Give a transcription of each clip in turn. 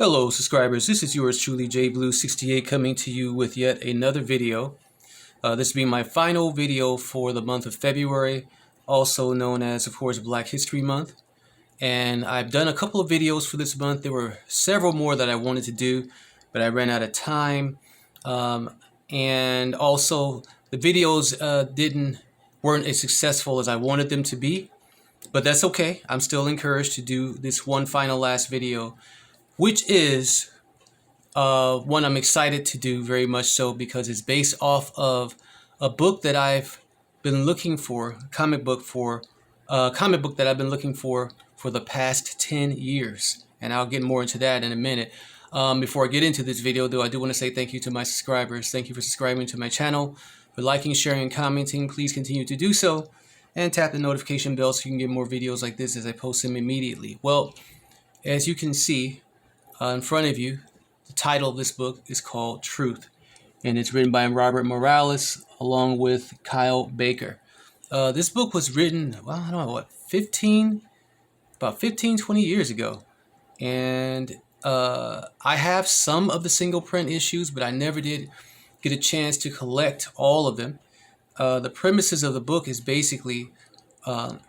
Hello subscribers, this is yours truly JBlue68 coming to you with yet another video. This being my final video for the month of February, also known as, of course, Black History Month. And I've done a couple of videos for this month. There were several more that I wanted to do, but I ran out of time. And also the videos weren't as successful as I wanted them to be, but that's okay. I'm still encouraged to do this one final last video, which is one I'm excited to do very much so because it's based off of a book that I've been looking for, comic book that I've been looking for the past 10 years. And I'll get more into that in a minute. Before I get into this video, though, I do want to say thank you to my subscribers. Thank you for subscribing to my channel, for liking, sharing, and commenting. Please continue to do so. And tap the notification bell so you can get more videos like this as I post them immediately. Well, as you can see in front of you, the title of this book is called Truth. And it's written by Robert Morales along with Kyle Baker. This book was written, well, I don't know, what, 20 years ago. And I have some of the single print issues, but I never did get a chance to collect all of them. The premises of the book is basically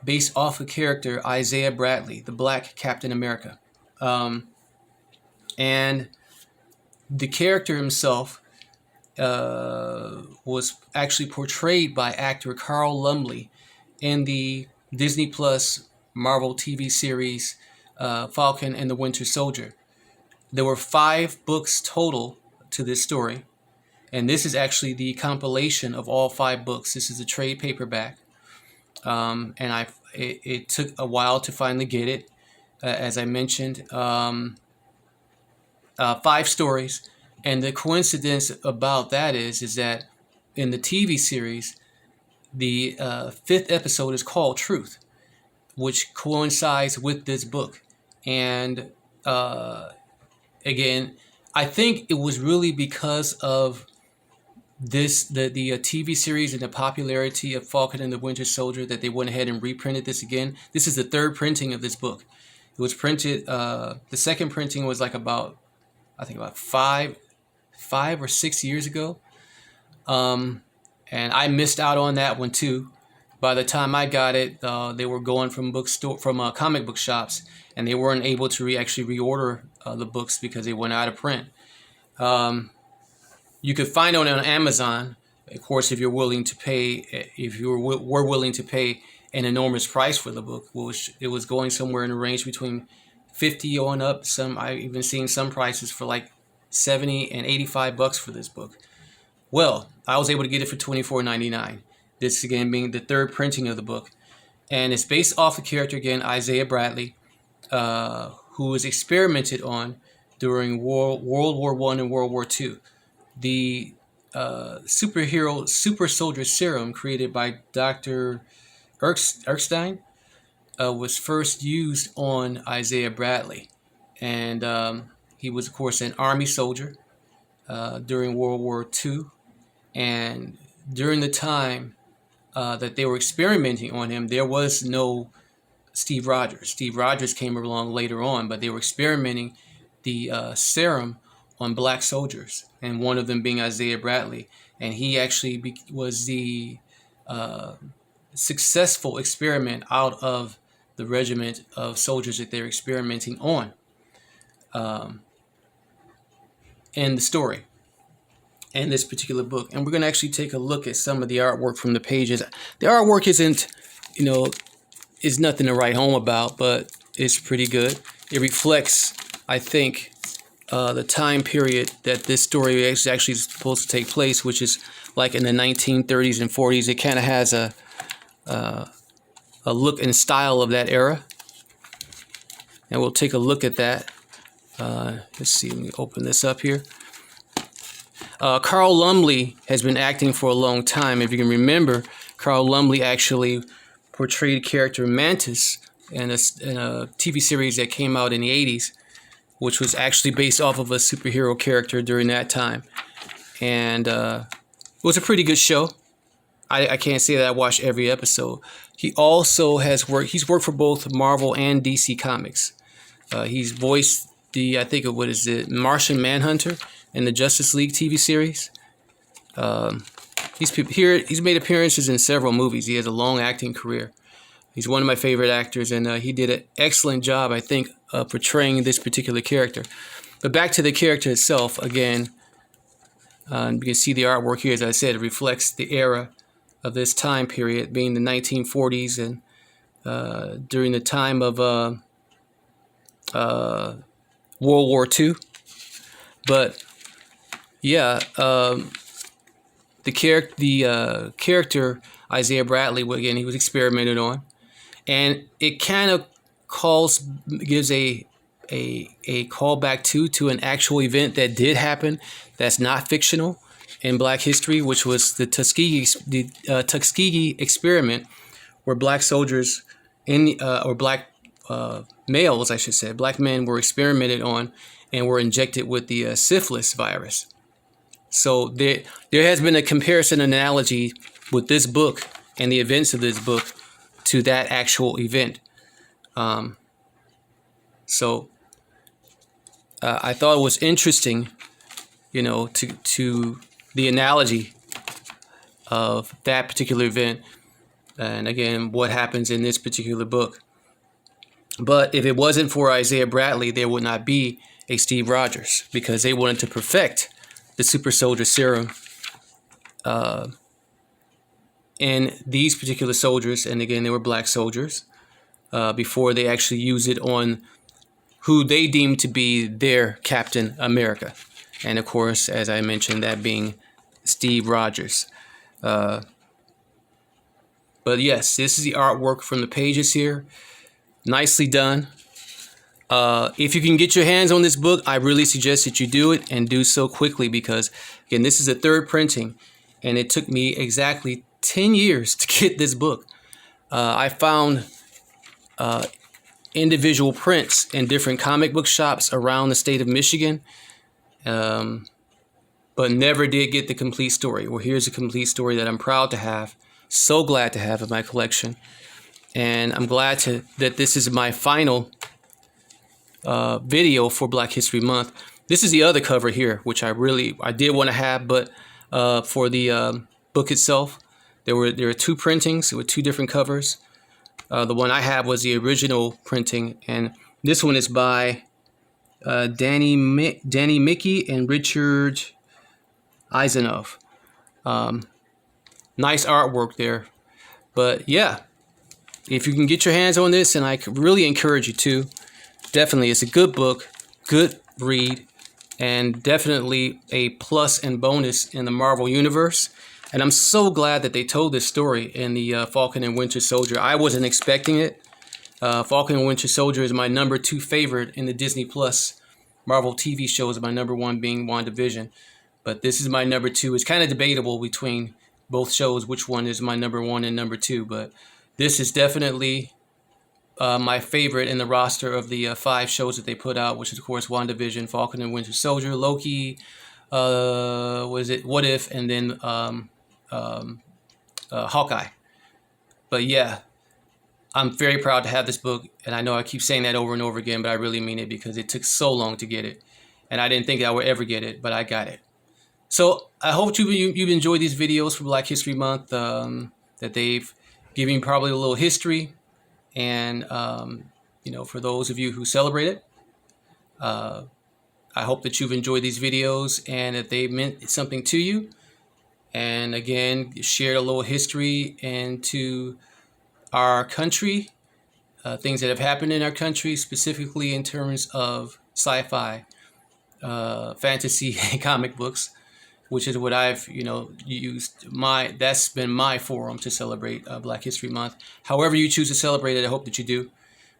based off a character, Isaiah Bradley, the Black Captain America. And the character himself was actually portrayed by actor Carl Lumbly in the Disney Plus Marvel TV series Falcon and the Winter Soldier. There were 5 books total to this story, and this is actually the compilation of all 5 books. This is a trade paperback, and it took a while to finally get it. As I mentioned, 5 stories. And the coincidence about that is that in the TV series, the 5th episode is called Truth, which coincides with this book. And again, I think it was really because of the TV series and the popularity of Falcon and the Winter Soldier that they went ahead and reprinted this again. This is the 3rd printing of this book. It was printed, the 2nd printing was like about 5 or 6 years ago. And I missed out on that one too. By the time I got it, they were going from comic book shops, and they weren't able to actually reorder the books because they went out of print. You could find it on Amazon, of course, if you're willing to pay. If you were willing to pay an enormous price for the book, which it was going somewhere in the range between $50 on up. I've even seen some prices for like $70 and $85 for this book. Well, I was able to get it for $24.99. This again being the 3rd printing of the book, and it's based off the character again, Isaiah Bradley, who was experimented on during World War I and World War II. The super soldier serum created by Dr. Erskine was first used on Isaiah Bradley, and he was, of course, an Army soldier during World War II, and during the time that they were experimenting on him, there was no Steve Rogers. Steve Rogers came along later on, but they were experimenting the serum on black soldiers, and one of them being Isaiah Bradley, and he actually was the successful experiment out of the regiment of soldiers that they're experimenting on in the story in this particular book. And we're going to actually take a look at some of the artwork from the pages. The artwork isn't, is nothing to write home about, but it's pretty good. It reflects, I think, the time period that this story is actually supposed to take place, which is like in the 1930s and 40s. It kind of has a look and style of that era, and we'll take a look at that. Let's see, let me open this up here. Carl Lumbly has been acting for a long time. If you can remember, Carl Lumbly actually portrayed character Mantis in a TV series that came out in the 80s, which was actually based off of a superhero character during that time. And it was a pretty good show. I can't say that I watched every episode. He also has worked for both Marvel and DC Comics. He's voiced the I think of what is it, Martian Manhunter in the Justice League TV series. He's made appearances in several movies. He has a long acting career. He's one of my favorite actors, and he did an excellent job, I think, portraying this particular character. But back to the character itself, again, you can see the artwork here, as I said, it reflects the era of this time period, being the 1940s and during the time of World War II. But yeah, the character Isaiah Bradley, again, he was experimented on, and it kind of gives a callback to an actual event that did happen, that's not fictional in Black history, which was the Tuskegee Experiment, where black soldiers or black males, I should say, black men were experimented on and were injected with the syphilis virus. So there has been a comparison analogy with this book and the events of this book to that actual event. So I thought it was interesting, to the analogy of that particular event, and again, what happens in this particular book. But if it wasn't for Isaiah Bradley, there would not be a Steve Rogers, because they wanted to perfect the super soldier serum in these particular soldiers, and again, they were black soldiers, before they actually used it on who they deemed to be their Captain America. And of course, as I mentioned, that being Steve Rogers. But yes, this is the artwork from the pages here. Nicely done. If you can get your hands on this book, I really suggest that you do it, and do so quickly, because again, this is a third printing, and it took me exactly 10 years to get this book. I found individual prints in different comic book shops around the state of Michigan, but never did get the complete story. Well, here's a complete story that I'm proud to have, so glad to have in my collection, and I'm glad that this is my final video for Black History Month. This is the other cover here, which I did want to have, but for the book itself, there were two printings with two different covers. The one I have was the original printing, and this one is by Danny Mickey and Richard Eisenhoff. Nice artwork there. But yeah, if you can get your hands on this, and I really encourage you to, definitely, it's a good book, good read, and definitely a plus and bonus in the Marvel Universe. And I'm so glad that they told this story in the Falcon and Winter Soldier. I wasn't expecting it. Falcon and Winter Soldier is my number 2 favorite in the Disney Plus Marvel TV shows, my number 1 being WandaVision. But this is my number 2. It's kind of debatable between both shows which one is my number 1 and number 2. But this is definitely my favorite in the roster of the 5 shows that they put out, which is, of course, WandaVision, Falcon and Winter Soldier, Loki, What If, and then Hawkeye. But yeah, I'm very proud to have this book, and I know I keep saying that over and over again, but I really mean it, because it took so long to get it, and I didn't think I would ever get it, but I got it. So I hope you've enjoyed these videos for Black History Month, that they've given you probably a little history, and for those of you who celebrate it, I hope that you've enjoyed these videos and that they meant something to you. And again, shared a little history into our country, things that have happened in our country, specifically in terms of sci-fi, fantasy, and comic books, which is what I've used. That's been my forum to celebrate Black History Month. However you choose to celebrate it, I hope that you do.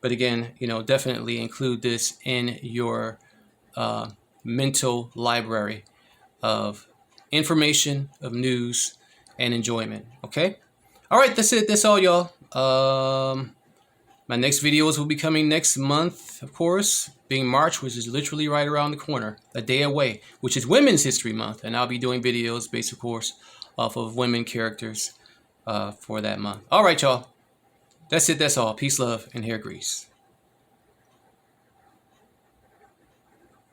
But again, definitely include this in your mental library of information, of news, and enjoyment. Okay? All right, that's it. That's all, y'all. My next videos will be coming next month, of course, being March, which is literally right around the corner, a day away, which is Women's History Month. And I'll be doing videos based, of course, off of women characters for that month. All right, y'all. That's it. That's all. Peace, love, and hair grease.